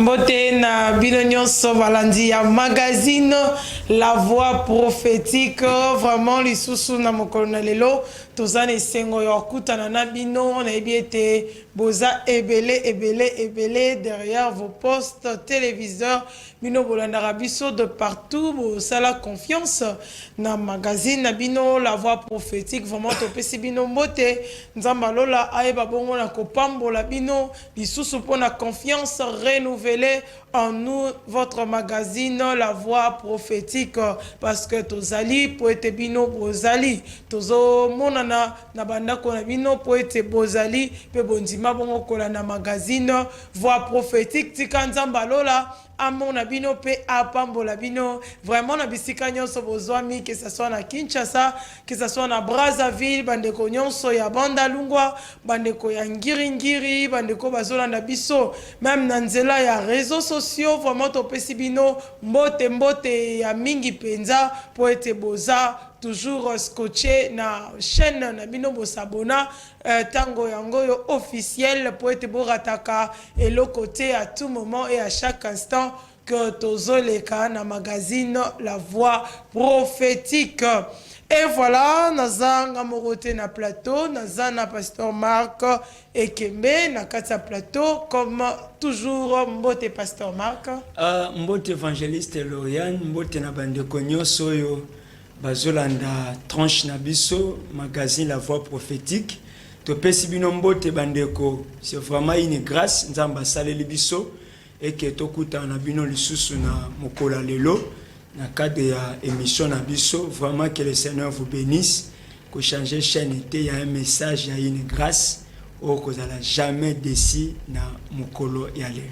Mbote na bino nyonso balandi ya magazine La Voix Prophétique. Vraiment lisusu na mokolo na lelo tozana esengo ya kutana na bino na ebiete boza ebele derrière vos postes téléviseurs bino bolandaka biso de partout bosala confiance na magazine na bino La Voix Prophétique. Vraiment topesi bino mbote nzamba lola ayeba bongo na kopambola bino lisusu pona confiance renouvelée en nous, votre magazine La Voix Prophétique, parce que tozali poete bino bozali tozo monana na bandako na bino poete bozali pe bondima bongo kola na magazine Voix Prophétique tika nzamba lola amona bino pe apambola bino vraiment na bisika nyonso bozwami, que ça soit na Kinshasa, que ça soit na Brazzaville, bandeko nyonso ya banda lungwa, bandeko ya ngiringiri, bandeko bazolanda biso même na nzela ya réseaux sociaux. Vraiment topesi bino mbote ya mingi penza poete boza toujours scotché na chaîne na bino bosabona tango yango yo officiel poete borataka et le côté à tout moment et à chaque instant que tozoleka na magazine La Voix Prophétique. Et voilà, nazanga morote na plateau, nazana pasteur Marc Ekembe na kata plateau comme toujours mbote pasteur Marc. Mbote évangéliste Lorian, mbote na bandeko nyonso yo bazolanda tranche na biso magazine La Voix Prophétique. Topesi bino mbote bandeko, c'est vraiment une grâce nzamba saleli biso et que tokuta na bino lisusu na mokola lelo. Dans le cadre de l'émission Nabiso, vraiment que le Seigneur vous bénisse. Que changer chaîne était, il y a un message, il y a une grâce. Oh, que vous n'allez jamais décider na mukolo yale.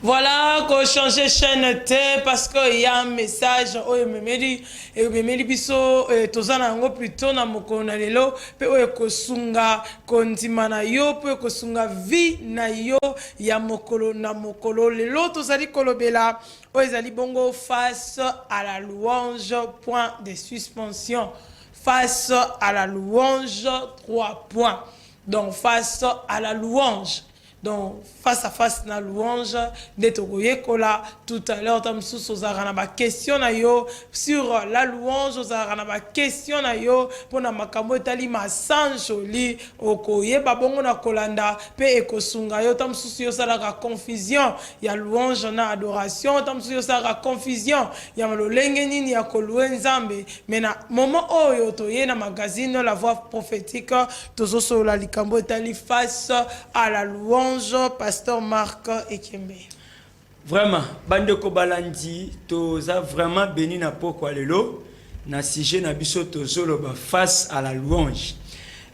Voilà, qu'on change chaîne parce qu'il y a un message oh memeli biso tozana ngo plutôt na mokolo na lelo pe o ekosunga kondima na yo pe ekosunga vie na yo ya mokolo na mokolo lelo tozali kolobela o ezali bongo face à la louange, point de suspension. Face à la louange, 3 points. Donc face à la louange. Donc, face à face na louange, d'être kola tout à l'heure, tam sous ma question na yo sur la louange, ma question na yo pour na makambo tali ma sanjoli okoye babongo na kolanda pe ekosunga yo tam sous yo sala confusion ya louange na adoration tam sous yo sala confusion ya malolenge nini ya kolwe nzambe mais na moment oyo toye na magazine La Voix Prophétique tozo so la likambo tali face à la louange. Pasteur Marc Ekembe. Vraiment, bandeko balandi, toza vraiment béni na pokwa lelo, na sujet na biso tozolo ba face à la louange.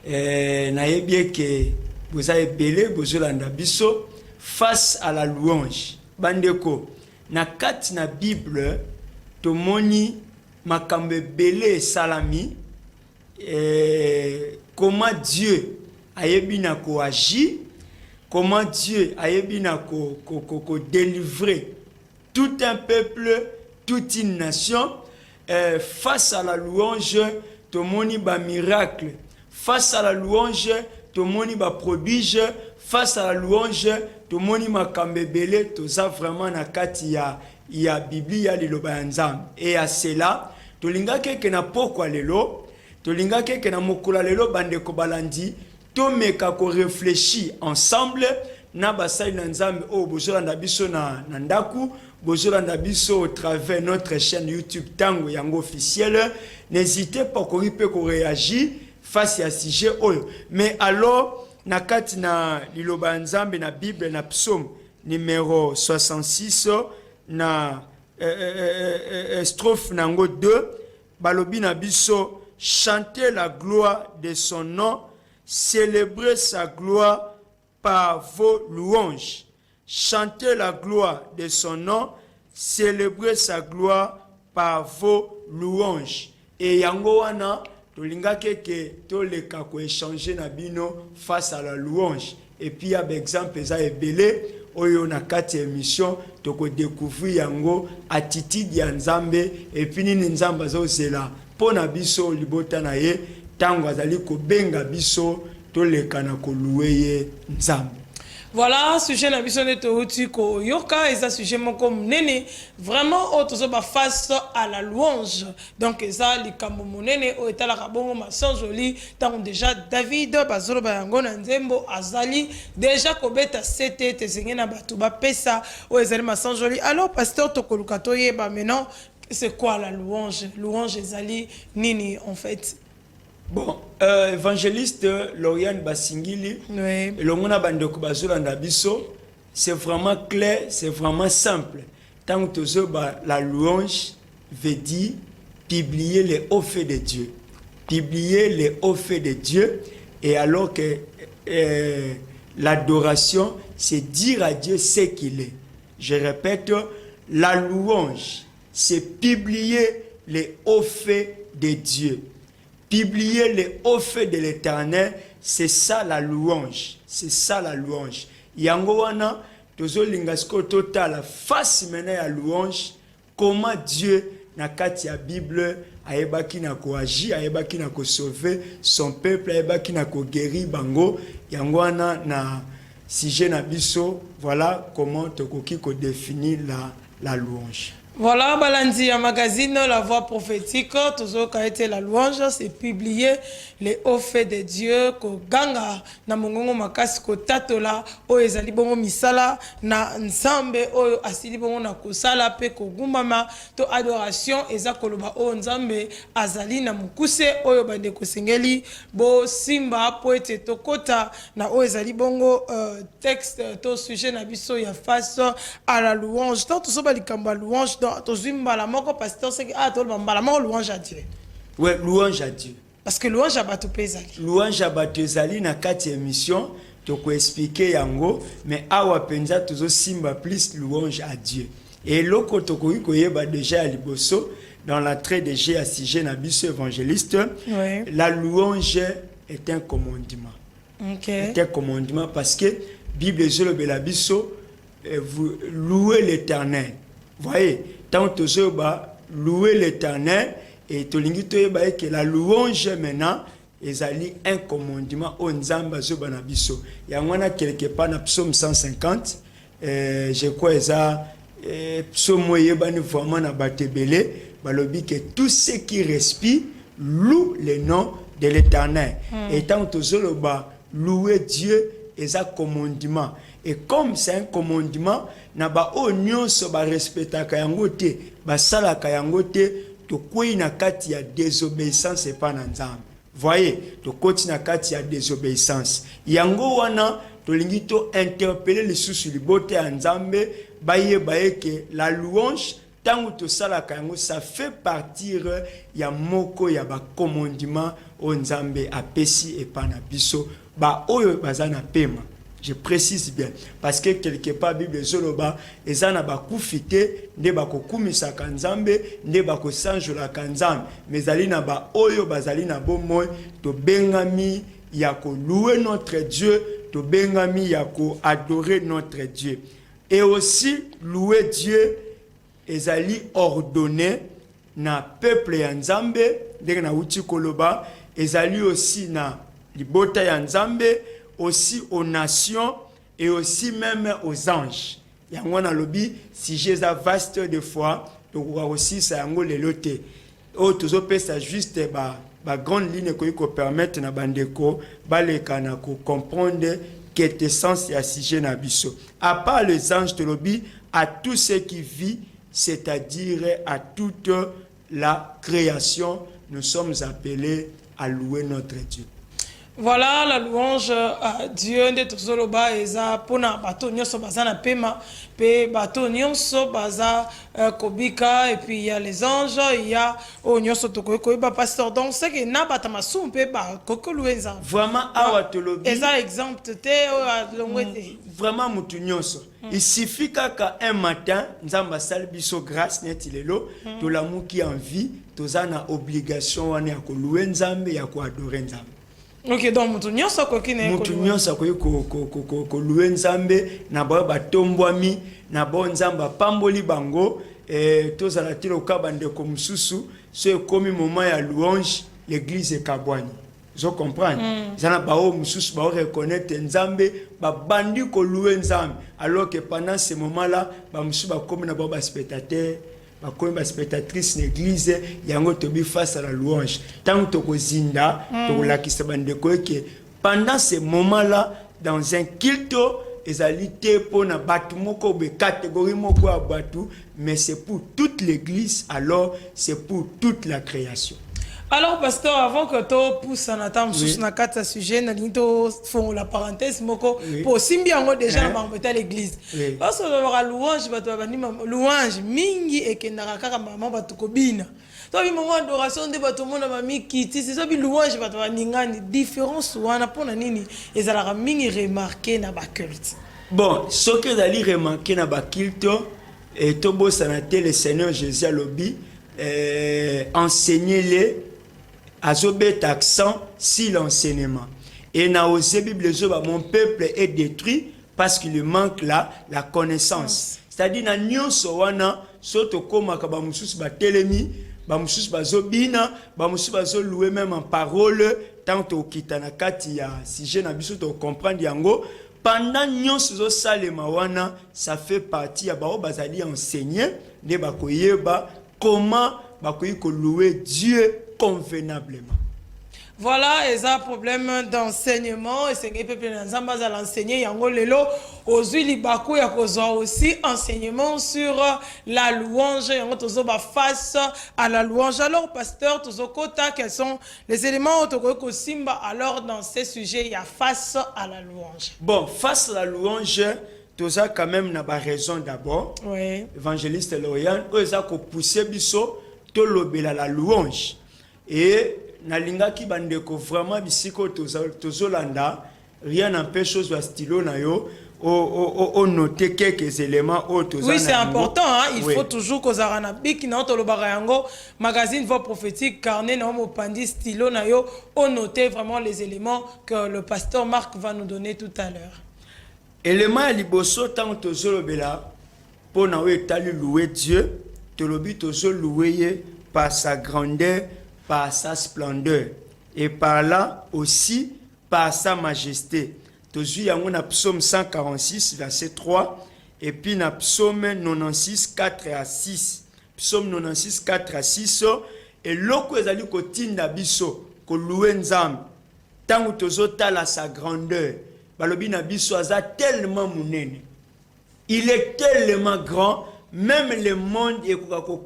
Na yebie que vous avez belé bozolanda biso face à la louange. Bandeko, na kat na Bible, tomoni makambe belé salami, comment Dieu a yebi na ko agi. Comment Dieu a délivré tout un peuple, toute une nation face à la louange, tout le monde ba miracle. Face à la louange, tout le monde ba prodige. Face à la louange, tout le monde ba kambebele. Tout ça vraiment na kati ya Bible ya liloba nzambe. Et à cela, to linga ke na pokwa lelo, to linga ke na mokola lelo bande ko balandi. Tomeka ko réfléchir ensemble na basali na nzambe o bozolanda biso na ndaku bozolanda biso au travers notre chaîne YouTube Tango Yango officiel. N'hésitez pas ko ripe ko réagir face à sujet oyo. Mais alors na kati na liloba nzambe na Bible na psaume numéro 66 na strophe nango 2 balobi na biso chanter la gloire de son nom. Célébrez sa gloire par vos louanges. Chantez la gloire de son nom. Célébrez sa gloire par vos louanges. Et yango wana tolinga keke toleka ko échanger na bino face à la louange. Et puis il y a exemple za ebele oyo na kati émission toko découvrir yango attitude ya nzambe et puis ni nzamba zo zela pona biso libota na ye. Tango azali ko benga biso toleka na ko louer nzambe. Voilà, sujet na biso nde touti ko yoka eza sujet moko monene vraiment o tozo ba face à la louange. Donc eza likambo monene o etalaka bongo maso joli tant déjà David bazolo ba yango na nzembo azali déjà kobeta sete tezenge na bato ba pesa o ezali maso joli. Alors pasteur tokoluka toyeba maintenant c'est quoi la louange? Louange ezali nini en fait? Bon, évangéliste Lauriane Basingili, Oui. Longona Bandeko Bazolanda Biso, c'est vraiment clair, c'est vraiment simple. Tant que la louange veut dire publier les hauts faits de Dieu. Publier les hauts faits de Dieu. Et alors que l'adoration, c'est dire à Dieu ce qu'il est. Je répète, la louange, c'est publier les hauts faits de Dieu. Publier les hauts faits de l'Éternel, c'est ça la louange. C'est ça la louange. Yango wana, tozo lingasko total face maintenant à louange. Comment Dieu na kati ya Bible ayebaki na ko agir, ayebaki na ko sauver son peuple, ayebaki na ko guérir bango. Yango wana na sujet na biso, voilà comment tokoki ko définir la louange. Voilà, Balandi, un magazine, La Voix prophétique, toujours quand été la louange, c'est publier les hauts faits de Dieu, ko ganga, na mongongo makasi, ko tatola, o ezali bongo misala, na nzambe, o asili bongo na kosala, pe ko gumama, to adoration, eza koloba, o nzambe, azali na mukuse, o bande kosengeli, bo simba, poete tokota, na o ezali bongo texte, to sujet na biso, ya face à la louange, tant tout ça, balikamba louange, pasteur c'est louange à Dieu. Ouais, louange à Dieu. Parce que louange à bato pezali. Louange à bato ezali na kati émission toko expliquer yango mais awa penza tozo simba plus louange à Dieu. Et loko toko koyeba déjà à liboso dans l'entrée de G à sujet na biso évangéliste. Ouais. La louange est un commandement. OK. C'est un commandement parce que Bible zolo bela biso vous louez l'Éternel. Voyez, tant que louer l'Éternel et que la louange maintenant est un commandement au Nzamba Zobanabiso. Il y a quelque part dans Psaume 150, je crois que Psaume vraiment na batebele, balobi que tout ce qui respire loue le nom de l'Éternel. Et tant que louer Dieu est un commandement. Et comme c'est un commandement, na ba o nyonso ba respecta kayango te, ba sala kayango te, to koi na kati ya désobéissance et pas na nzambe. Voyez, to koti na kati ya désobéissance. Yango wana to lingi to interpeller les sous libote ya nzambe, baye que la louange tango to sala kayango ça fait partir ya moko ya ba commandement o nzambe apesi et pas na biso, ba oyo bazana pema. Je précise bien parce que quelque part Bible zoloba ezana bakufite nde bakokumisa kanzambe nde bakosanjola kanzambe mais ali na ba oyo bazali na bomoy to bengami ya ko louer notre Dieu, to bengami ya ko adorer notre Dieu. Et aussi louer Dieu ezali ordonné na peuple ya nzambe ndenge na uti koloba ezali aussi na libota ya nzambe, aussi aux nations et aussi même aux anges. Yango na lobi si j'ai ça vaste de foi, donc aussi ça yango le loté. O tozo pesa juste ba grande ligne ko permettre na bandeko baleka na ko comprendre quelle essence ya sujet na biso. À part les anges de lobi, à tout ce qui vit, c'est-à-dire à toute la création, nous sommes appelés à louer notre Dieu. Voilà la louange à Dieu de tozoloba eza pona bato nyonso baza na pema pe bato nyonso baza kobika et puis il y a les anges, il y a o nyonso tokoyi ba pasteur donc c'est que na bata masum pe ba kokoluenza vraiment awa tolobi eza exemple te o longwete vraiment mutu nyonso. Il suffit qu'à un matin nzamba sali biso grâce net lelo to lamuki en vie tozana obligation wana ya ko louer nzambe ya ko adorer nzambe. Ok, donc mutu nyonso ko louer nzambe na ba batombwami na ba nzamba pamboli bango tozala tilo ka bande ko mususu so komi moment ya louange l'église kabwani. Vous comprenez? Ça n'a pas reconnaître Nzambe, bandi ko louer Nzambe. Alors que pendant ce moment-là, comme na spectateur, comme spectatrice l'église, yango tobi face à la louange. Tant que zinda, to la ki sabandeko que pendant ce moment-là, dans un culte, ezalité pour na batu moko be catégorie moko a batu, mais c'est pour toute l'église, alors c'est pour toute la création. Alors, pasteur, avant que tu pousses en attendant sur na kata sujet, na linto font la parenthèse moko pour simbiango déjà na mbeta l'église. Parce que la louange bato bani louange mingi et que na kaka maman bato kobina. Toi bi moment d'adoration de bato mona mami kiti, c'est ça bi louange bato baningani différence wana pona nini ezalaka mingi remarquer na ba culte. Bon, ce que dali remarquer na ba culte et tobo sanate le Seigneur Jésus a lobby enseigner-les azobet accent si l'enseignement. Et na osé Bible mon peuple est détruit parce qu'il lui manque la connaissance. C'est-à-dire na nyonso wana soto koma ka ba mususu ba telemi, ba mususu ba zobina, ba mususu ba zo louer même en parole tant to kitana kati ya sujet na biso to comprendre yango pendant nyonso zo salema wana ça fait partie ya ba bazali enseigner de ba koyeba comment ba ko louer Dieu convenablement. Voilà, et ça problème d'enseignement et c'est que peuple n'ensemble à l'enseigner yango lelo ozui libaku ya kozwa aussi enseignement sur la louange yango tozo ba face à la louange. Alors pasteur tozo kota quels sont les éléments que simba alors dans ces sujets il y a face à la louange. Bon, face à la louange toza quand même na ba raison d'abord. Oui. Évangéliste Lorian oza ko pousser biso to lobela la louange. Et nalingaki bandeko vraiment bisiko tozolanda rien n'empêche chose wa stylo na yo o noter quelques éléments autour. Oui, c'est important, hein? Il faut toujours que zarana biki na otolobara yango magazine voix prophétique carnet na mo pandi stylo na yo o noter vraiment les éléments que le pasteur Marc va nous donner tout à l'heure. Élément liboso tant tozolobela pour na etali louer Dieu, tolobi tozolouer par sa grandeur, par sa splendeur, et par là aussi par sa majesté. Tozui yango na psaume 146 verset 3 et puis na psaume 96 4 à 6. Psaume 96 4 à 6 et loko ezali ko tinda biso ko louer Nzambe tango tozotala sa grandeur. Balobi na biso aza tellement munene. Il est tellement grand. Même le monde est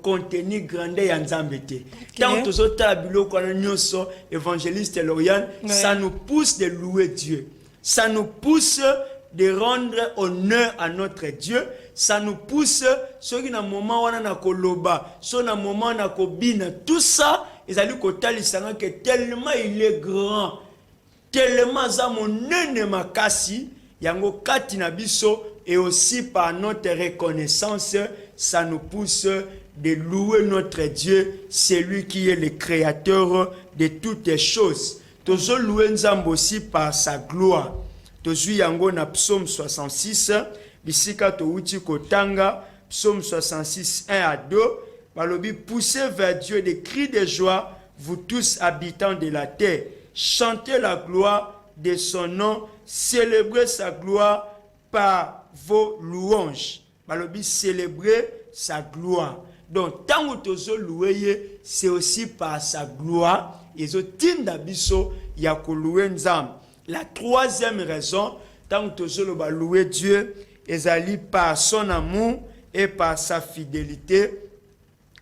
contenu grandeur ya Nzambe te. Tant que zota biloko na nyonso évangéliste Lorian, ça nous pousse de louer Dieu. Ça nous pousse de rendre honneur à notre Dieu. Ça nous pousse ce qui na moment wana na koloba, so na moment na kobina, tout ça, ils allaient kotali sanga que tellement il est grand, tellement za monene makasi yango kati na biso. Et aussi par notre reconnaissance, ça nous pousse de louer notre Dieu, c'est lui qui est le créateur de toutes les choses. Tozo louer Nzambe aussi par sa gloire. Tozu yango na psaume 66, bisika to uti kotanga, psaume 66, 1 à 2, balobi poussez vers Dieu des cris de joie, vous tous habitants de la terre, chantez la gloire de son nom, célébrez sa gloire par vos louanges. Balobi célébrer sa gloire. Donc tant que tozo louer, c'est aussi par sa gloire. Ils ont tinda biso ya ko louer Nzambe. La troisième raison, tant que tozo louer Dieu, ezali par son amour et par sa fidélité.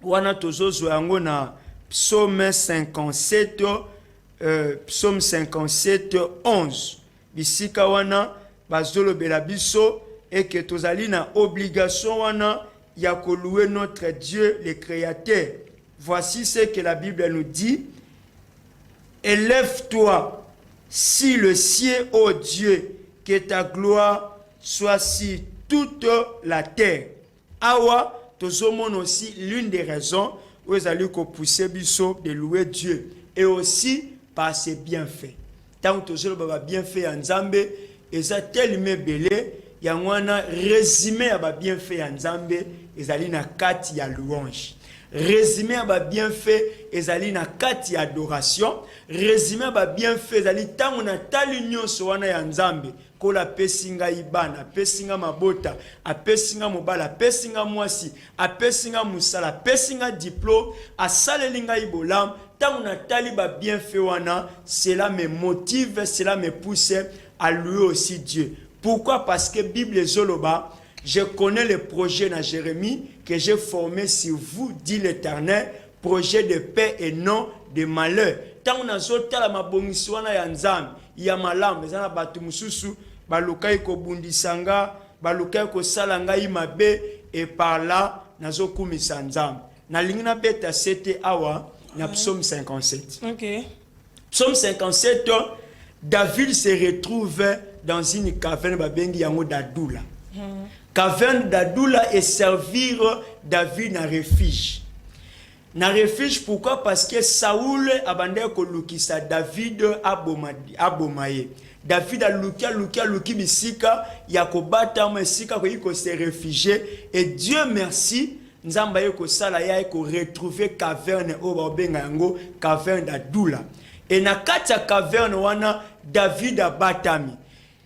Wana tozo zoango na psaume 57 psaume 57 11. Bisika wana bazolo bela biso et que tozali na obligation wana ya ko louer notre Dieu le créateur. Voici ce que la Bible nous dit. Élève-toi si le ciel, ô Dieu, que ta gloire soit sur toute la terre. Awa tozomon aussi l'une des raisons où ils allaient pousser biso de louer Dieu et aussi par ses bienfaits. Tant que tozolo baba bienfait en Nzambe et ça tellement belé yangwana résumé à ba bienfait en Nzambe ezali na kati ya louange. Résumé à ba bienfait ezali na kati ya adoration. Résumé à ba bienfait ezali tango na tali nyonso wana ya Nzambe. Kola pesinga ibana, pesinga mabota, apesinga mobala, apesinga mwasi, apesinga musala, apesinga diplôme, asalelinga ibolam. Tango na tali ba bienfait wana, cela me motive, cela me pousse à louer aussi Dieu. Pourquoi? Parce que Bible Zoloba, je connais le projet de Jérémie que j'ai formé sur vous, dit l'Éternel, projet de paix et non de malheur. Tant on a zota la mabongiswana ya Nzambe, ya malam, ezana batu mususu, balukai ko bundisanga, balukai ko salanga imabe, et par là, nazo kumisa Nzambe. Na lingina beta sete awa, na psaume 57. Ok. Psaume 57, David se retrouve dans une caverne babengi yango d'Adoula. Caverne d'Adoula et servir David na refuge. Na refuge pourquoi? Parce que Saoul abandé ko lukisa David abomaye. David a luki bisika ya ko bata mesika ko yiko se réfugier et Dieu merci Nzamba yeko sala ya ko retrouver caverne o babenga yango caverne d'Adoula. Et na kati ya caverne wana David abatami.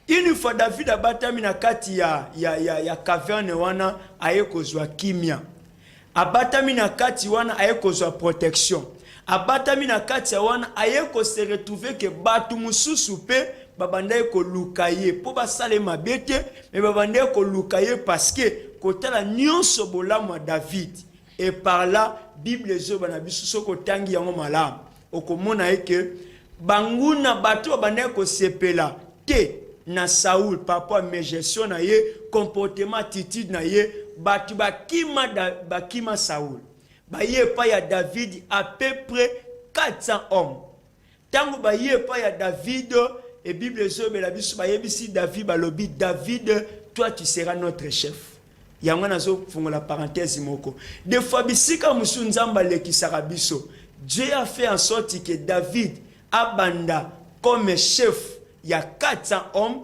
Une fois David abatami na kati ya caverne wana aye kozwa kimia. Abatami na kati wana aye kozwa protection. Abatami na kati wana aye ko se retrouver que batu mususu pe babanda ko lukaye po basale mabete mais babanda ko lukaye parce que kotala nyonso bolamu David et par là Bible zo bana bisu soko tangi yango malamu okomona eke banguna batu babanda ko sepela te na Saoul papa me gestion na ye comportement attitude na ye batu bakima Saoul baye pa ya David à peu près 400 hommes tango baye pa ya David et Bible zobela biso baye bisi David balobi David toi tu seras notre chef yango nazo fungola parenthèse moko des fois bisika musu Nzamba lekisaka biso Dieu a fait en sorte que David abanda comme chef il y a 400 hommes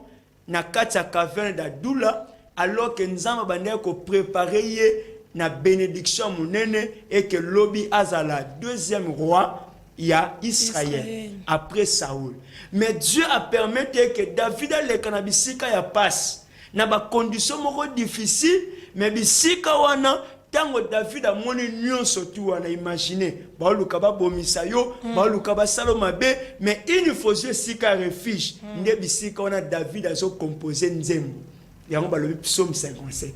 na kati ya caverne d'Adoula alors que Nzamba bande ko préparer na bénédiction munene et que lobi azala deuxième roi il y a Israël après Saoul. Mais Dieu a permis que David a le kanabisika ya passe na ba condition moko difficile mais bisika wana tango David a moni nyonso tu wana imaginer ba luka ba bomisa yo ba luka ba saloma be mais une fois sika refuge nde bisika wana David a zo composer nzembo yango ba le psaume 57.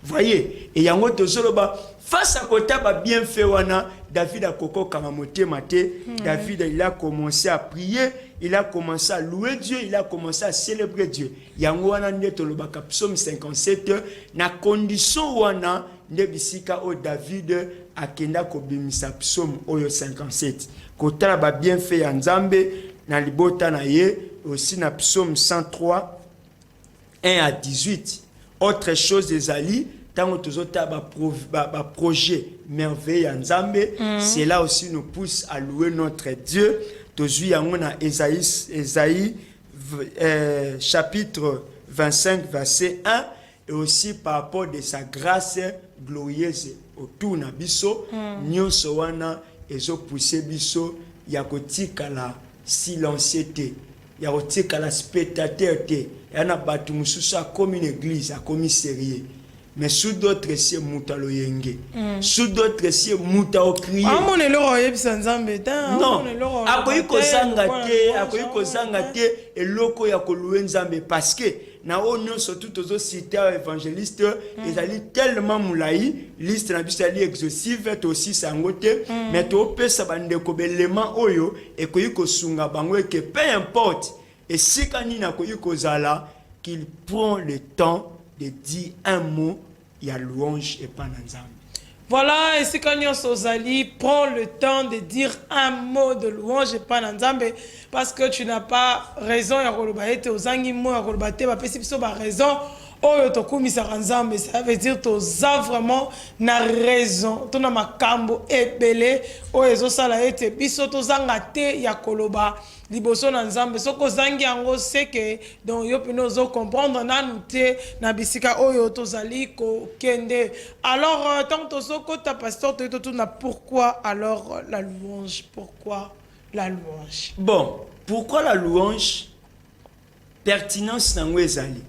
Voyez et yango tozoloba face à kota ba bien fait wana David a koko kama motema te David il a commencé à prier, il a commencé à louer Dieu, il a commencé à célébrer Dieu. Yango wana nde toloba ka psaume 57 na condition wana nde bisika o David akenda ko bimisa psaume oyo 57. Kota ba bien fait ya Nzambe na libota na ye aussi na psaume 103 1 à 18. Autre chose des alliés, tant que nous avons projet merveilleux en Nzambe, cela aussi nous pousse à louer notre Dieu. Nous avons Ésaïe chapitre 25 verset 1 et aussi par rapport de sa grâce glorieuse autour na biso nyonso wana ezo pousser biso ya kotika la silencieuté ya kotika la spectateur te yana batu mususu comme une église comme sérieux mais sous d'autres c'est mutalo yenge sous d'autres c'est mutao crier amonelo oyebisa Nzambe ta non akoyi kozanga te eloko ya koluwe Nzambe parce que na onyo surtout tozo citer évangéliste ezali tellement moulayi liste na biso ali exhaustive aussi sangote mais to pesa bandeko belema oyo ekoyi kosunga bango que peu importe et si kanina koyi kozala qu'il prend le temps de dire un mot il y a louange et pas Nzambe. Voilà, et si quand Sozali prend le temps de dire un mot de louange et pas Nzambe, parce que tu n'as pas raison, il y a aux angi mo, il y a raison, oyo tokumisaka nzambe, ça veut dire toza vraiment na raison tona makambo ebele oyo ezosala ete biso tozanga te ya koloba liboso na nzambe soko zangi yango seke donc yo pene ozo comprendre nanu te na bisika oyo tozali kokende. Alors tant tozoko ta pasteur totuna pourquoi alors la louange, pourquoi la louange? Bon, pourquoi la louange? Pertinence nango ezali.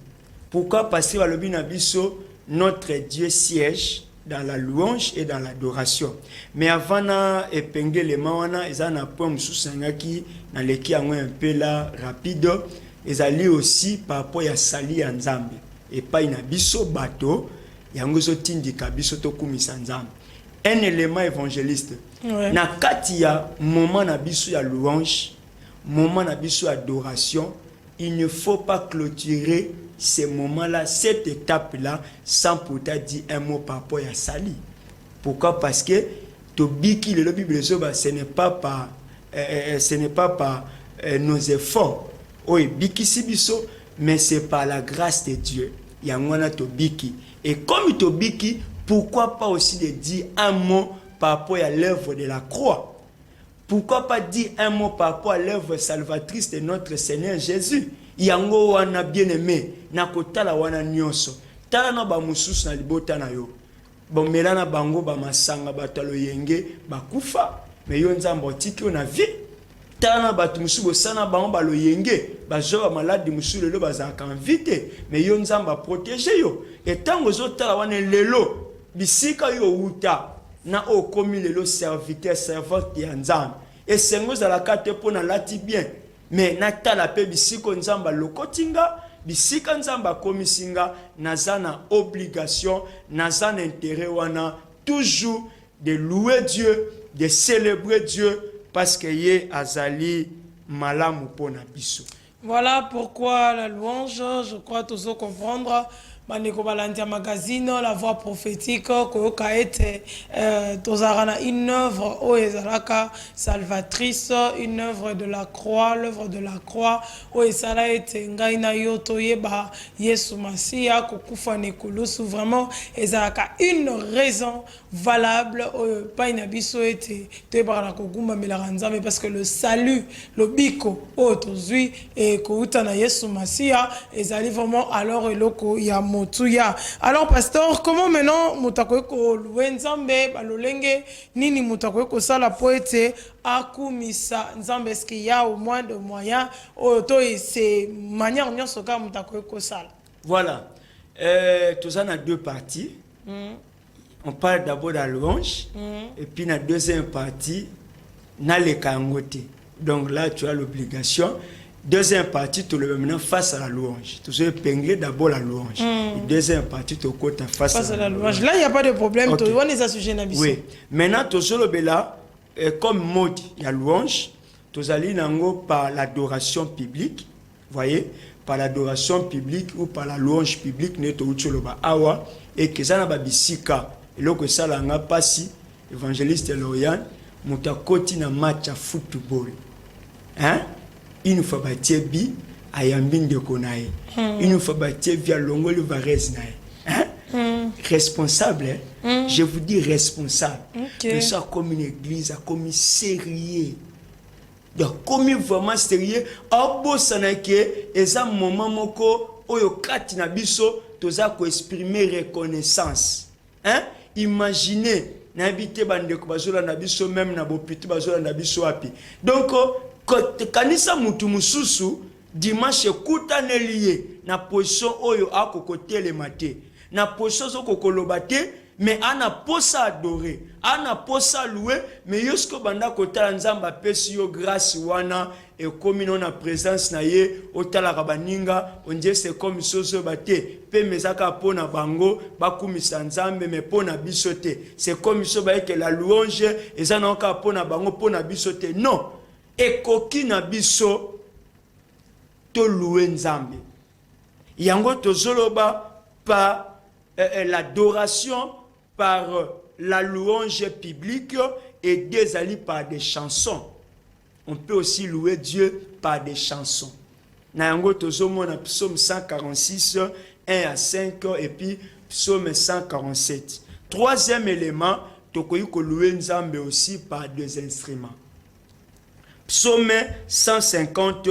Pourquoi? Parce que balobi na biso notre Dieu siège dans la louange et dans l'adoration. Mais avant na épingler les mawana ezana point mususangaki na leki yango un peu là rapide ezali aussi par rapport ya sali ya nzambe et pas ina biso bato yango zo tindika biso to kumisa nzambe. Un élément évangéliste. Ouais. Na kati ya moment na biso ya louange, moment na biso adoration, il ne faut pas clôturer ces moments-là, cette étape-là, sans pourtant dire un mot par rapport à Sali. Pourquoi? Parce que Tobiki, le Bible, ce n'est pas par, nos efforts. Oui, Biki Sibiso, mais c'est par la grâce de Dieu. Yangwana Tobiki. Et comme Tobiki, pourquoi pas aussi de dire un mot par rapport à l'œuvre de la croix? Pourquoi pas dire un mot par rapport à l'œuvre salvatrice de notre Seigneur Jésus? Yango wana bien aimé na kotala wana nyonso tala na ba mususu na libota na yo bomela na bango ba masanga batalo yenge bakufa me yo nzambo otiki na vie tala na batu mususu bosana bango balo yenge bazo ba malade mususu lelo bazaka invité me yo nzamba protéger yo etango zo tala wana lelo bisika yo uta na okomi lelo serviteur servante ya nzambe esengo za la kate pona lati bien. Mais natala pe bisiko nzamba lokotinga bisika nzamba komisinga nazana obligation nazana intérêt wana toujours de louer Dieu, de célébrer Dieu parce que ye azali malamu pona biso. Voilà pourquoi la louange, je crois tous comprendre. Maneko Balandia Magazine, la voix prophétique, Koyoka ete Tozarana, une œuvre Oezalaka salvatrice, une œuvre de la croix, l'œuvre de la croix, Oezala ete Ngaina Yoto Yeba, Yesu Masia, Kokufa Nekulusu, vraiment, Ezalaka une raison valable, pas une abisso ete, Tebara Koguma Melaranza, mais parce que le salut, le biko, Otozui, et Koutana Yesu Masia, Ezali vraiment alors eloko Yam. Alors pasteur, comment maintenant mutakweko louenzambe balolenge nini mutakweko sala poete akumisa nzambe est-ce qu'il y a au moins de moyens auto c'est manière nyonso ka mutakweko sala? Voilà. Tout ça a deux parties. On parle d'abord de la louange et puis la deuxième partie na le kangote. Donc là tu as l'obligation. Deuxième partie, tu le mets face à la louange. Tu sais épingler d'abord la louange. Et deuxième partie, tu côté face à la louange. Là, il n'y a pas de problème. Okay. Tu vois les sujets na biso. Oui. Maintenant, tu sais le là, comme mode, il y a louange. Tu allais nango par l'adoration publique. Voyez, par l'adoration publique ou par la louange publique, ne to utcho le ba awa et que ça na ba bisika. Et là que ça langa passi, évangéliste Lorian, mutakoti na match à football. Hein? Une fois bâti bi ayambin de konae. Une fois bâti via longoli varez nae. Responsable, hein? Je vous dis responsable. Okay. Ça comme une église, comme sérieux. Donc comme vraiment sérieux, abo sanake eza moment moko oyo kati na biso toza ko exprimer reconnaissance. Hein? Imaginez n'habiter bande ko bazola na biso même na bopiti bazola na biso api. Donc kanisa mutu mususu dimanche kutane lié na position oyo akokote mate na position zo kokoloba te mais ana posa adorer ana posa louer mais yosko banda kotala nzamba pesi yo grâce wana et comme na présence na ye otala kabaninga onje c'est comme soso bate pe mezaka pona bango bakumisa nzambe mais pona bisote c'est comme so ba que la louange ezana ka pona bango pona bisote non. Et koki na biso to louer nzambe yango to zoloba par l'adoration, par la louange publique et des alliés par des chansons. On peut aussi louer Dieu par des chansons. Na yango to zomo na psaume 146 1 à 5 et puis psaume 147. Troisième élément, tokoyi ko louer nzambe aussi par deux instruments. Psaume 150,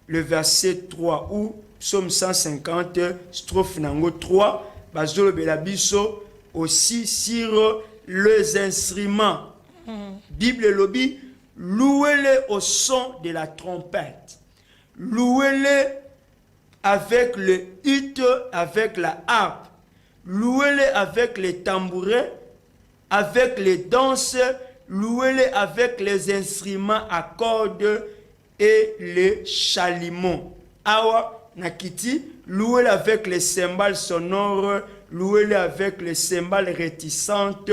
le verset 3 ou psaume 150, strophe nango 3, bazolo belabiso aussi sur les instruments. Bible lobby, louez-les au son de la trompette. Louez-les avec le hutte, avec la harpe. Louez-les avec les tambourins, avec les danses. Louez-les avec les instruments à cordes et les chalumeaux. Awa nakiti, louez-les avec les cymbales sonores, louez-les avec les cymbales réticentes,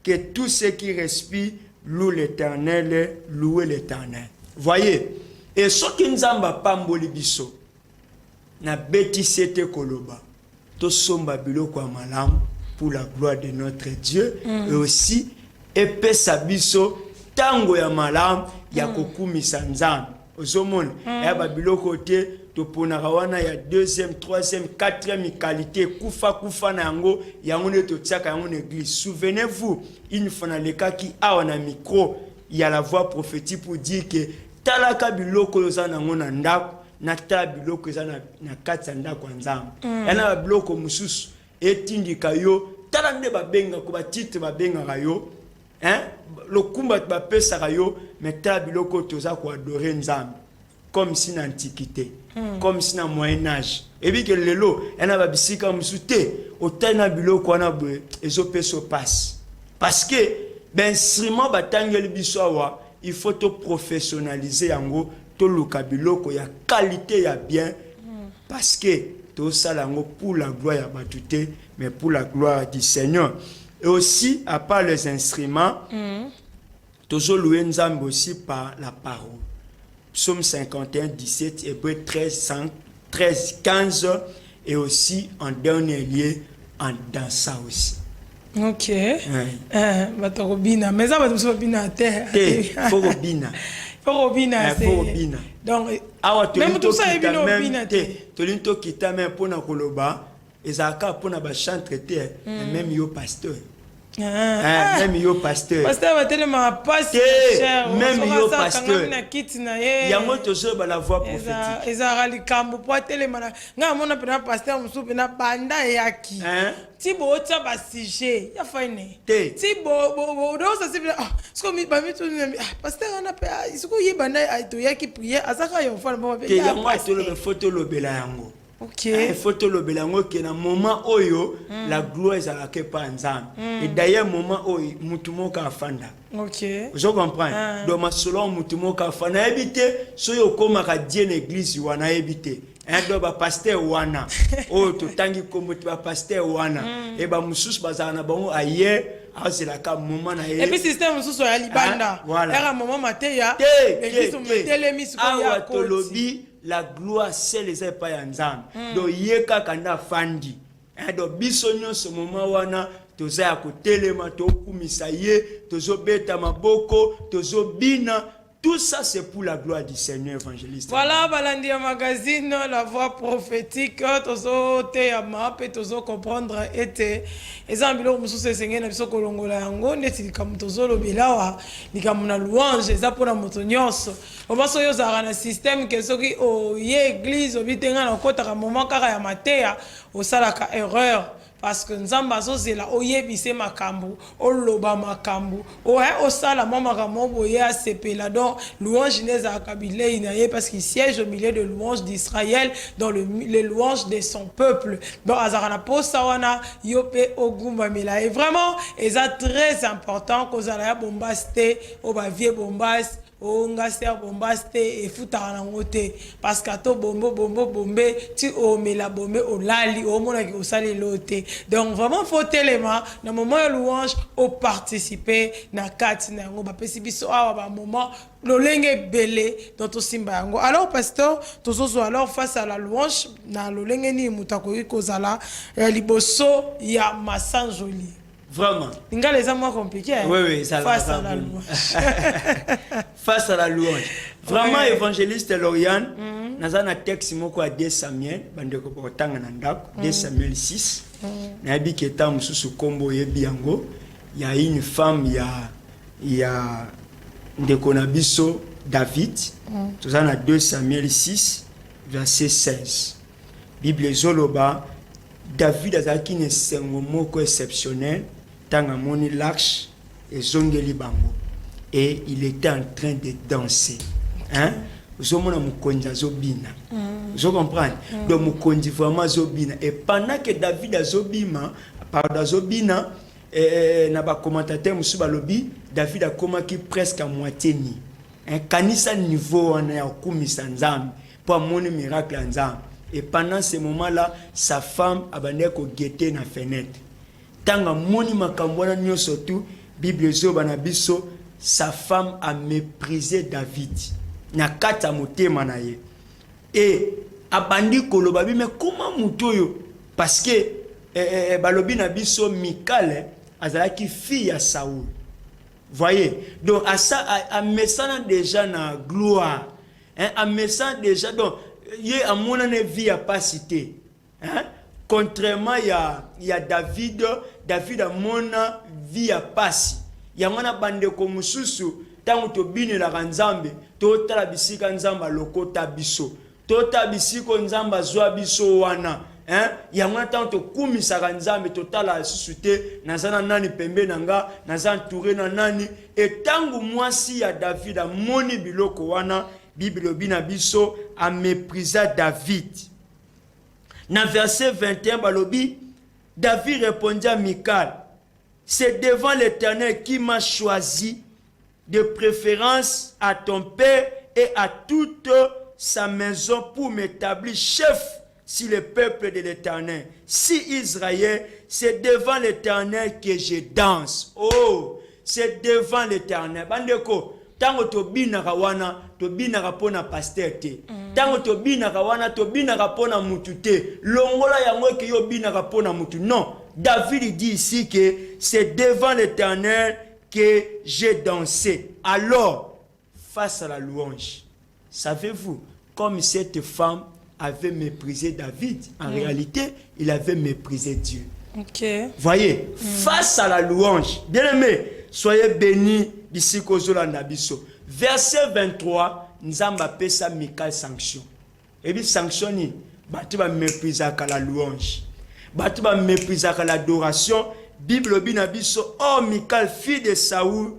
que tous ceux qui respirent louent l'Éternel, louez l'Éternel. Voyez, et ce qui nous a pamboli biso, na beti sete koloba, to somba biloko ya malamu pour la gloire de notre Dieu, et aussi epesa sabiso tango ya malamu ya kokumisa nzambe. Ozomona ya babiloko te toponaka wana ya deuxième, troisième, quatrième qualité kufa na yango yango ne totiaka yango na église. Souvenez-vous, une fois na leka ki awa na micro, il y a la voix prophétique pour dire que talaka biloko yoza nango na ndako na tala biloko yoza na kati ya ndako ya nzambe. Yana biloko mususu etindika yo tala nde babenga ko ba titre babenga yo. Le kumba bapesaka yo metala biloko toza ko adorer nzambe comme si na antiquité, comme si na moyen âge. Et bien que lelo ena babisika musute otana biloko wana boye ezopeso passe. Parce que ben instrument batangeli biso awa, il faut to professionnaliser yango, to luka biloko ya qualité ya bien, parce que to sala yango pour la gloire ya batute, mais pour la gloire du Seigneur. Et aussi, à part les instruments, toujours louer nzambe aussi par la parole. Psaume 51, 17, Hébreu 13, 15, et aussi en dernier lieu, en dansant aussi. Ok. Batorobina. Mais ça va tout robina à terre. Faut robina. Faut robina. Faut robina. Donc, même tout ça est bien robina. Tolinto kita même pour na koloba. Ezaka pour na ba chanter même yo pasteur. Même yo pasteur. Pasteur va tellement passer cher. Même yo pasteur. Yango toujours ba la voix prophétique. Ezara likambo po tellement nga mona pena pasteur musupe na banda yaki. Ti bo tsa ba sujet ya fine. Ti bo do ça c'est ce que mi ba mi tout pasteur on a pe ce que yebanda aito yaki prier azaka yo fa ba be. Yango atolo be photo lobela yango. Ok. Il faut te le belango que dans moment oyo la gloire est à la kepa nzam. Et d'ailleurs moment oyo mutumo ka fanda. Ok. Je comprends. Donc ma selon mutumo ka fanda habiter soyo koma ka die l'église wana habiter. Do ba pasteur wana. Oh to tangi komo ba pasteur wana. Et ba mususu bazana bango aye. C'est la cas moment na et puis système mususu ya libanda. Era moment mateya. L'église metele misu ya tolobi. La gloire c'est les pas yanzam. Donc yeka kanda fandi. Donc bisonyo ce moment wana toza ko telema to kumisa ye, tozo beta maboko, tozo bina. Tout ça c'est pour la gloire du Seigneur évangéliste. Voilà, balandi ya magazine la voix prophétique tozo te ya mape tozo comprendre ete ezambilo mususu esengé na biso kolongola yango neti likamu tozo lobelawa likamu na louange eza pona moto nyonso. Obaso yo zara na système ke soki o ye église obitenga na kotaka moment kaka ya mateya osalaka erreur. Parce que nzamba zozela oyebise makambu oloba makambu osala makambo boye asepela donc louange neza kabile inaye parce qu'il siège au milieu de louanges d'Israël dans les louanges de son peuple. Donc azarana posa wana yope ogumba mela et vraiment eza très important kozala ya bombaste oba vie bombaste onga ser bombaste et futaka nango te parce que to bombe ti omela bombe olali omona ki osali lote. Donc vraiment faut téléma na moment de louange au participer na kati na yango bapesi biso awa ba moment lolenge belé dans to simba yango. Alors pasteur tozozo alors face à la louange na lolenge ni mutako kozala liboso ya masanjoli. Vraiment. Lingala est moins compliqué. Hein? Oui, ça face à la louange. Face à la louange. Vraiment, évangéliste Lauriane, nous avons un texte à 2 Samuel, 2 Samuel 6. Il y a une femme, il y a Ndekonabiso David. Nous avons 2 Samuel 6, verset 16. Bible Zoloba, David a un mot exceptionnel. Tangamoni l'arche et zongeli bango et il était en train de danser. Hein? Vous comprenez? Donc mukonzi vraiment zobina et pendant que David a zobima par zobina na ba commentateur musu balobi David a komaki presque à moitié ni. Un kanisa niveau on a kumisa nzambe pour mon miracle nzambe et pendant ce moment-là sa femme a bandé ko guetter na fenêtre. Tanga moni makambona nyoso tu Bible zoba na biso sa femme a méprisé David na kata motema na ye et abandi koloba bi mais comment mutoyo parce que balobi na biso Mikal azalaki fille à Saoul. Voyez, donc à ça a mesana déjà na gloire, hein, a mesana déjà donc yé a mon vie a pas cité, hein. Contrairement il y a David a mon vie a passé. Il y a mon bande comme mususu tant to bine la nzambe to tala bisika nzamba lokota biso to ta bisiko nzamba zwa biso wana, hein. Il y a mon tant to kumisa nzambe to tala susute nazana nani pembe nanga nazana entouré na nani et tangu mwasi ya David a moni biloko wana Bible bina biso a méprisé David. Dans verset 21, balobi, David répondit à Mikal, c'est devant l'Éternel qui m'a choisi, de préférence à ton père et à toute sa maison pour m'établir chef sur le peuple de l'Éternel. Si Israël, c'est devant l'Éternel que je danse. Oh, c'est devant l'Éternel. Bandeko, tango to binaka wana to binaka pona pasteur te tango to binaka wana to binaka pona mutu te longola yango ke yo binaka pona mutu. Non, David dit ici que c'est devant l'Éternel que j'ai dansé. Alors face à la louange, savez-vous comme cette femme avait méprisé David, en réalité il avait méprisé Dieu. Okay. Voyez, face à la louange, bien aimé, soyez bénis d'ici qu'aux Nabiso. Verset 23, Nzamba pesa Mikal sanction. Et puis sanction ni, batu ba mépriser à la louange, batu ba mépriser à l'adoration. Bible binabiso, oh Mikal fille de Saoul,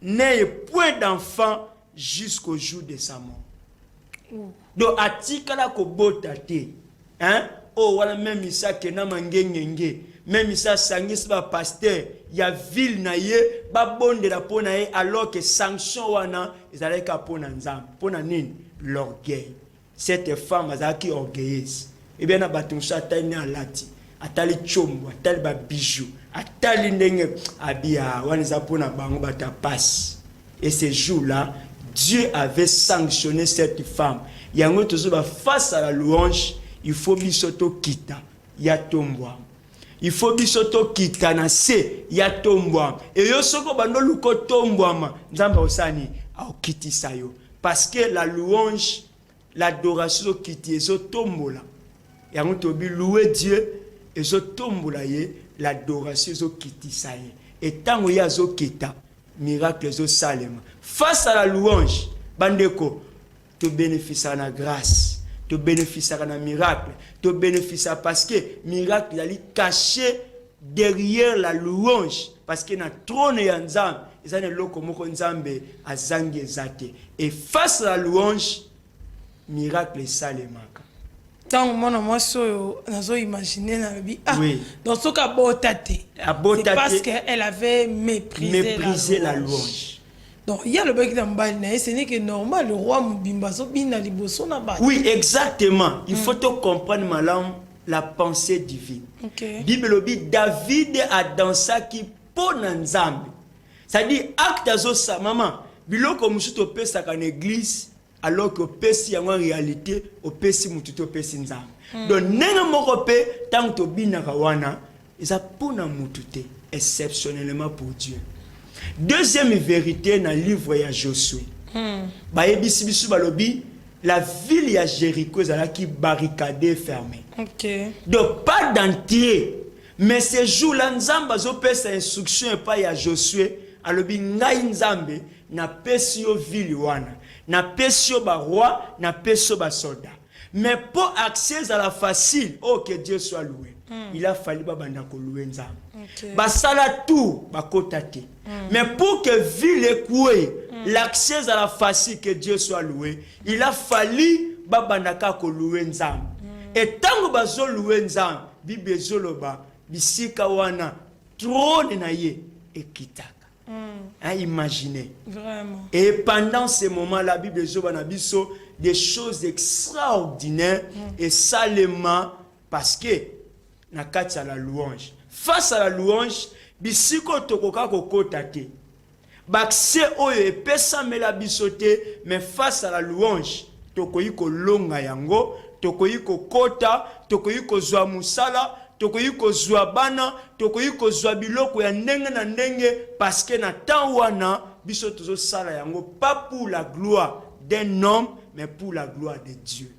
n'ayez point d'enfant jusqu'au jour de sa mort. Donc atikala ko botate, hein? Oh wala même ça que na mangengenge. Même ça sangis ba pasteur ya ville na ye ba bonde la pona ye alors que sanction wana ezalaki pona nzambe pona nini l'orgueil. Cette femme azaki orgueilleuse et bien na batumsa tani alati atali chombo atali ba bijou atali ndenge abia wana za pona bango bata passe. Et ce jour-là Dieu avait sanctionné cette femme. Yango tozo ba face à la louange, il faut bisoto kita ya tombwa. Il faut bisoto kitana se ya tombwa. Et yo soko bando luko tombwa nzamba osani au kitisa yo. Parce que la louange, l'adoration kiti ezo tombola. Yango tobi louer Dieu ezo tombola ye, l'adoration ezo kitisa ye. Et tango ya zo kita, miracle ezo salema. Face à la louange, bandeko, tu bénéficies de la grâce. Tu bénéficies d'un miracle, tu bénéficies parce que miracle est caché derrière la louange parce que na trône ya nzambe ezane loko moko nzambe azangi ezate et face à la louange miracle salemaka. Tant mon moi so nazo imaginer na bi oui. Donc ce ka botate c'est parce qu'elle avait méprisé la louange. Donc il y a le bec d'ambal, ce n'est que normal le roi Mubimba so bina liboso na ba. Oui, exactement. Il faut te comprendre malam la pensée divine. Okay. Bible dit David a dansé qui pona nzambe. Ça dit acte azo sa maman. Biloko musuto pesa kan église alors que pesi en réalité au pesi mututo pesi nzambe. Donc nenga moko pe tant to bina kawana isa pona mutute. exceptionnellement pour Dieu. Deuxième vérité dans le livre de Josué. Bayebisi bisu balobi, la ville de Jéricho est barricadée, fermée. Donc pas d'entrée. Mais ce jour-là, Nzamba zo pesa instruction et pas ya Josué, alobi ngai Nzambe na pesi yo ville wana, na pesi yo ba roi, na pesi yo ba soldat. Mais pour accès à la facile, oh que Dieu soit loué. Il a fallu babanda ko louer Nzambe. Basala tout ba kotate. Mais pour que ville ekoué, l'accès à la facile, que Dieu soit loué, il a fallu babanda ko louer Nzambe. Et tant que bazo louer Nzambe, Bible zoloba bisika wana trône na ye ekitaka. Imaginez. Vraiment. Et pendant ce moment, la Bible zobana biso des choses extraordinaires et salement parce que na kati ya la louange. Face à la louange, bisiko tokoka kokota te. Bakse oyo epesa mela bisote, mais face à la louange, tokoyi ko longa yango, tokoyi ko kota, tokoyi ko zwa musala, tokoyi ko zwa bana, tokoyi ko zwa biloko ya ndenge na ndenge parce que na temps wana biso tozo sala yango pas pour la gloire d'un homme mais pour la gloire de Dieu.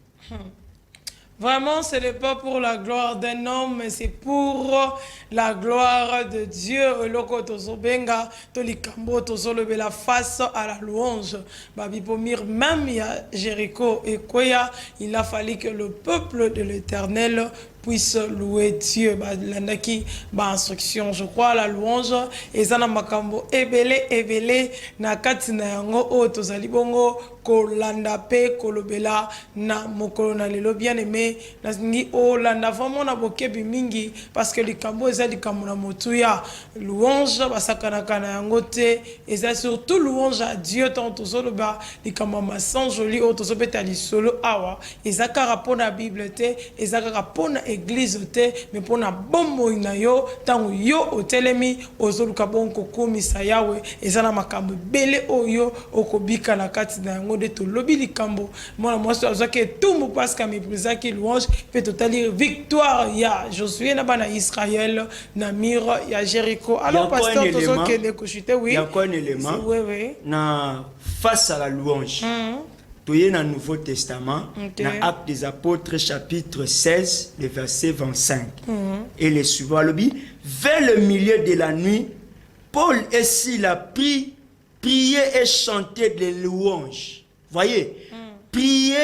Vraiment, ce n'est pas pour la gloire d'un homme, mais c'est pour la gloire de Dieu. Loko tozobenga, tolikambo tozolobe la face à la louange. Babi pomir même il y a Jéricho et Koya, il a fallu que le peuple de l'Éternel puisse louer Dieu. Landaki ba instruction, je crois la louange et ça na makambo ebele na kati na yango o tozali bongo kolanda pe kolobela na mokolo na lelo bien aimé na ni o landa vraiment na bokebi mingi parce que likambo eza likambo na motuya louange basakana kana yango te eza surtout louange à Dieu tant tozoloba likambo masan joli o tozobeta lisolo awa eza kaka pona Bible te eza kaka pona église te mais pona bombo ina yo tango yo otelemi ozoluka bonko komisa yawe eza na makambo bele oyo okobika na kati na yango de to lobi likambo mwana mwasi azaki tumbu parce que méprisaki louange pe totali victoire ya Josué na bana Israël na mur ya Jéricho. Alors pasteur tozoke de kochite oui. Il y a quoi un élément? Oui. Na face à la louange. Toye dans le Nouveau Testament, dans Actes des Apôtres, chapitre 16, le verset 25. Et les suivants, vers le milieu de la nuit, Paul et Silas priaient et chantaient des louanges. Voyez, prier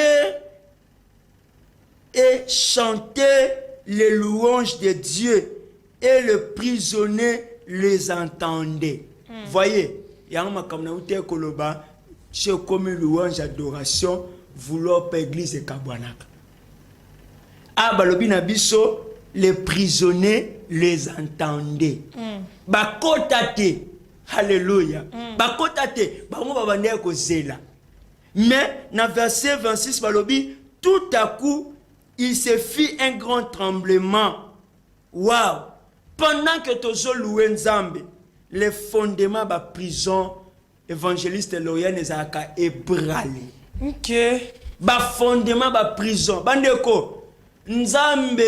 et chanter les louanges de Dieu, et le prisonnier les entendait. Voyez, il y a un comme koloba, c'est comme une louange adoration, vouloir pour l'église de Kabwanaka. Ah, balobi na biso, les prisonniers les entendaient. Bakotate, alléluia. Bakotate, bango babande ko zela. Mais, dans le verset 26, balobi, tout à coup, il se fit un grand tremblement. Waouh! Pendant que tozo loué Nzambe, les fondements de la prison, évangéliste Loriane ezaka ebrali. OK. Ba fondement de la prison. Bandeko, Nzambe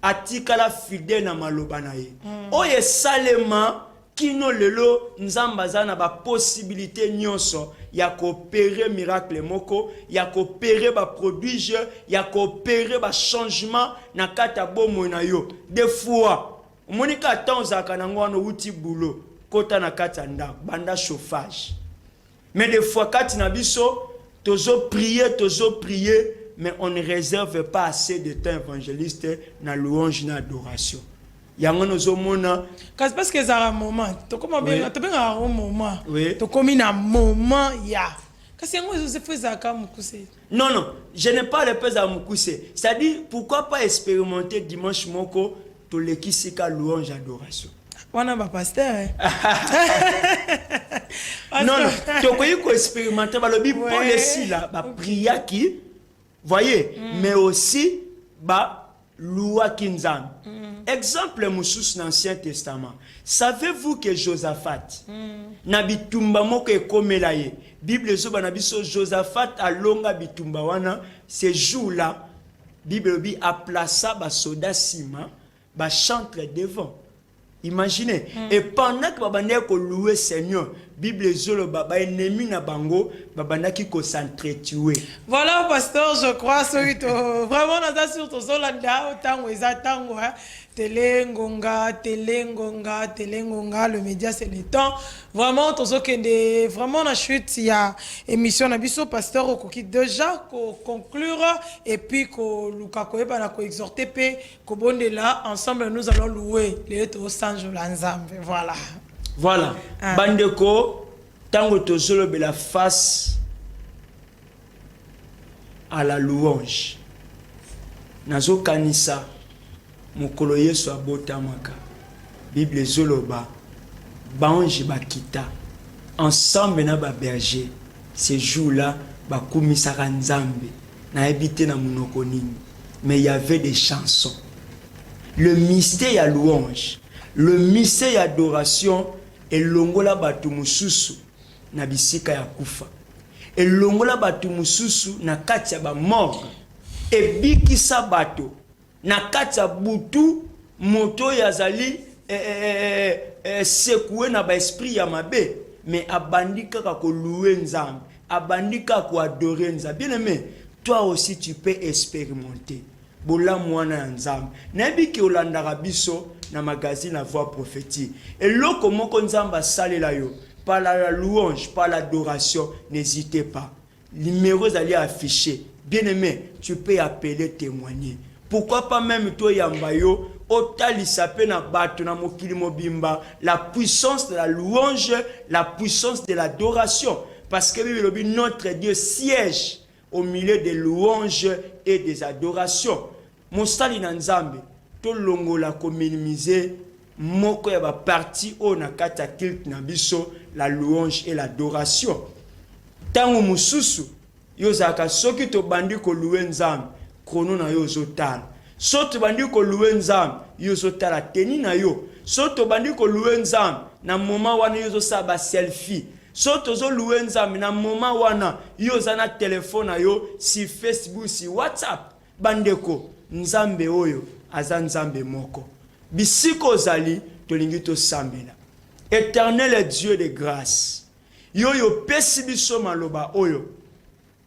atikala fidèle na maloba na ye. Oye salema kino lelo Nzamba zana ba possibilité nyonso ya coopérer miracle moko, ya coopérer ba prodige, ya coopérer ba changement na kata bomo na yo. Des fois, monika tanzaka na ngwana uti boulot, kota na kata nda, banda chauffage. Mais des fois kati na biso, tozo prier, mais on ne réserve pas assez de temps évangéliste na louange na adoration. Yango nozomona parce que ça a un moment to comme bien to benga un moment oui. To comme na moment ya kasi yango zo feza ka mukuse non je n'ai pas le pèse à mukuse c'est-à-dire pourquoi pas expérimenter dimanche moko to lekisika louange adoration wana ba pasteur non to koyi ko expérimenter ba lobi pour les si là ba priaki voyez mais aussi ba loua kinzam. Exemple moussous dans l'Ancien Testament. Savez-vous que Josaphat, nabitumba moko ekomelaye. Bible zo banabiso Josaphat a longa bitumba wana ces jours-là, Bible bi a plaça ba soda sima, ba chantre devant. Imaginez. Et pendant que babanda ko louer Seigneur, Bible zolo baba ennemi na bango, babanda qui ko s'entretuer. Voilà, pasteur, je crois, vraiment, on a surtout Zolanda, autant tango, Telengonga, le média c'est le temps. Vraiment, vraiment, on a chute, il y a émission, on a biso, pasteur, au coquille déjà, conclure, et puis, Luka Koeba, na ko exhorter, pe, ko bonde là, ensemble, nous allons louer les au Sanjo Lanzambe. Voilà. Voilà. Bandeko, tango tozolo be la face à la louange. Nazo kanisa mokolo Yesu abotamaka. Bible zoloba banji bakita ensemble na ba berger. Ces jours-là bakumisaka Nzambe na ebité na munoko nini. Mais il y avait des chansons. Le mystère ya louange, le mystère ya adoration et longola batu mususu na bisika ya kufa. Et longola batu mususu na kati ya ba morgue. Et bikisa bato na kati ya butu moto ya zali sekoué na ba esprit ya mabe, mais abandika ka ko louer Nzambe, abandika ko adorer Nzambe. Bien aimé, toi aussi tu peux expérimenter bola mwana Nzambe. Nabi ki olandaka biso na magazine La Voix Prophétique. Et loko moko Nzamba salela yo par la louange, par l'adoration, n'hésitez pas. Numéros allez afficher. Bien aimé, tu peux appeler, témoigner. Pourquoi pas même toi Yambayo, otali sape na bato na mokili mobimba, la puissance de la louange, la puissance de l'adoration. Parce que notre Dieu siège au milieu des louanges et des adorations. Mon stali na Nzambe, to longo la ko minimiser moko ya ba parti o na kata culte na biso, la louange et l'adoration. Tango mususu yozaka soki to bandi ko louer Nzambe, krono na yo zotala. Soto bandi ko louer Nzambe, yo zotala teni na yo. Soto bandi ko louer Nzambe, na moment wana yo zosaba selfie. Soto zo louer Nzambe, na moment wana yo zana telefone na yo si Facebook, si WhatsApp. Bandeko, Nzambe oyo aza Nzambe moko. Bisiko zali tolingi to sambela. Éternel Dieu de grâce. Yo yo pesi biso maloba oyo.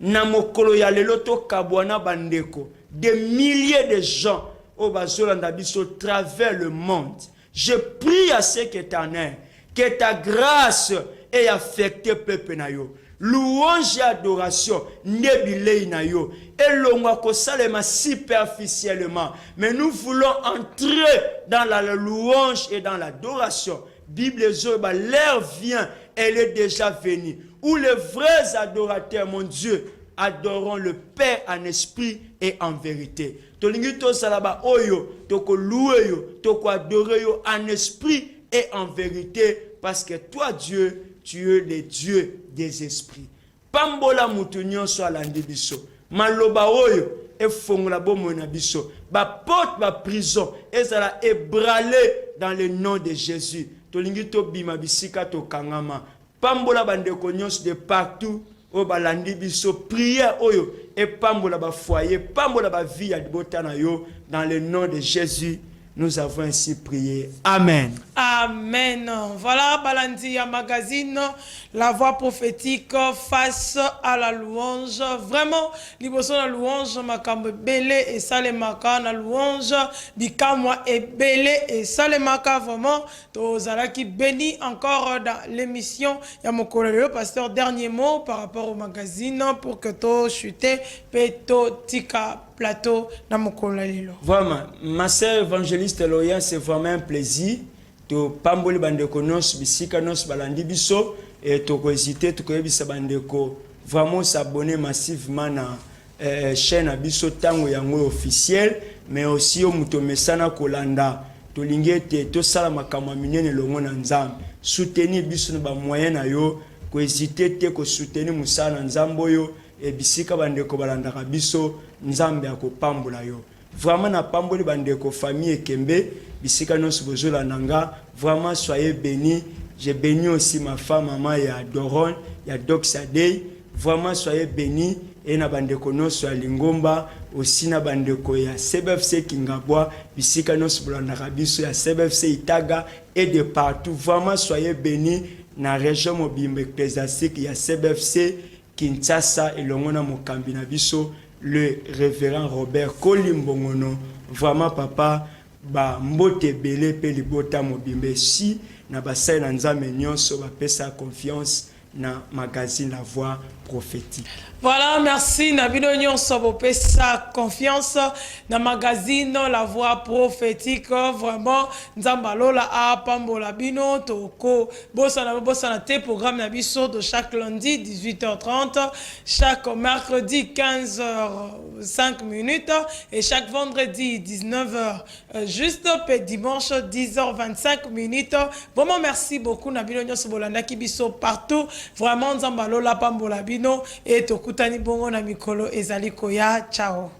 Na mokolo ya lelo to kabwana bandeko. Des milliers de gens au bazolanda biso travers le monde. Je prie à ce qu'éternel, que ta grâce ait affecté peuple na yo. Louange et adoration nebilei na yo. Et l'on ko salema superficiellement. Mais nous voulons entrer dans la louange et dans l'adoration. Bible zoba, l'heure vient, elle est déjà venue. Où les vrais adorateurs, mon Dieu, adorons le Père en esprit et en vérité. Tolingi to salaba oyo, toko louer yo, toko adorer yo en esprit et en vérité, parce que toi Dieu, tu es le Dieu des esprits. Pambola mutunyon so alandi biso. Maloba oyo e fongola bomo na biso. Ba porte ba prison ezala ébralé dans le nom de Jésus. Tolingi to bima bisika to kangama. Pambola bandeko nyonso de partout. O balandi biso prière oyo et pambola ba foyer, pambola ba vie ya botana yo dans le nom de Jésus. Nous avons ainsi prié. Amen. Amen. Voilà, Balandi ya magazine, La Voix Prophétique face à la louange. Vraiment, liboso la louange, makambo belé et salemaka na louange, bikamwa et belé et salemaka vraiment. Tozala qui bénit encore dans l'émission. Ya mokolelo, pasteur, dernier mot par rapport au magazine pour que to chute peto tika plateau dans mon collalilo. Vraiment, ma sœur évangéliste Loya, c'est vraiment un plaisir. To pamboli bandeko nos bisika nos balandi biso et to ko hésiter to ko yebisa bandeko vraiment s'abonner massivement na chaîne biso tango yango officiel, mais aussi au muto mesana kolanda to lingete to sala makamwa minene longo na Nzambe soutenir biso na ba moyen na yo ko hésiter te ko soutenir musala Nzambo yo et bisika bandeko balanda biso Nzambe akopambola yo. Vraiment na pamboli bandeko famille Kembe bisika nos bozola nanga. Vraiment soyez bénis. J'ai béni aussi ma femme maman ya Doron, ya Doxadei. Vraiment soyez bénis et na bandeko nyonso ya Lingomba aussi na bandeko ya CBFC Kingabwa bisika nyonso bolandaka biso ya CBFC Itaga et de partout. Vraiment soyez bénis na région mobimba ecclésiastique ya CBFC Kinshasa elongo na mokambi na biso le révérend Robert Kolimbongono. Vraiment papa ba mbote belé pe libota mobimba si na basai na nzambe nyonso bapesa confiance na magazine La Voix prophétique. Voilà, merci. Nabino nyonso bopesa confiance na magazine La Voix prophétique. Vraiment, nzambalola a pambola bino toko bossa na te programme na biso de chaque lundi 18h30, chaque mercredi 15h05 et chaque vendredi 19h juste pe dimanche 10h25. Vraiment merci beaucoup Nabino nyonso bolanda ki biso partout. Vraiment nzambalola pambola bino et tokutani bongo na mikolo ezali koya. Ciao.